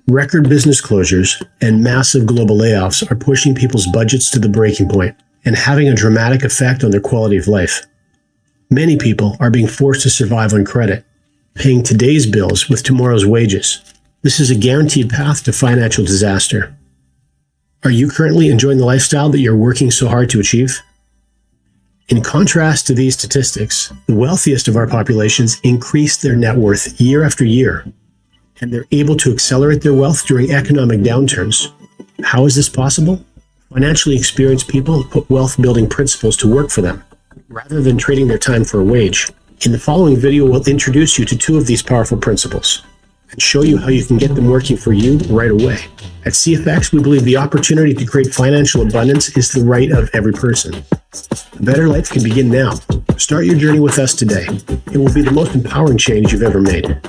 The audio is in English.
Record business closures and massive global layoffs are pushing people's budgets to the breaking point and having a dramatic effect on their quality of life. Many people are being forced to survive on credit, paying today's bills with tomorrow's wages. This is a guaranteed path to financial disaster. Are you currently enjoying the lifestyle that you're working so hard to achieve? In contrast to these statistics, the wealthiest of our populations increase their net worth year after year, and they're able to accelerate their wealth during economic downturns. How is this possible? Financially experienced people put wealth-building principles to work for them, rather than trading their time for a wage. In the following video, we'll introduce you to two of these powerful principles and show you how you can get them working for you right away. At CFX, we believe the opportunity to create financial abundance is the right of every person. A better life can begin now. Start your journey with us today. It will be the most empowering change you've ever made.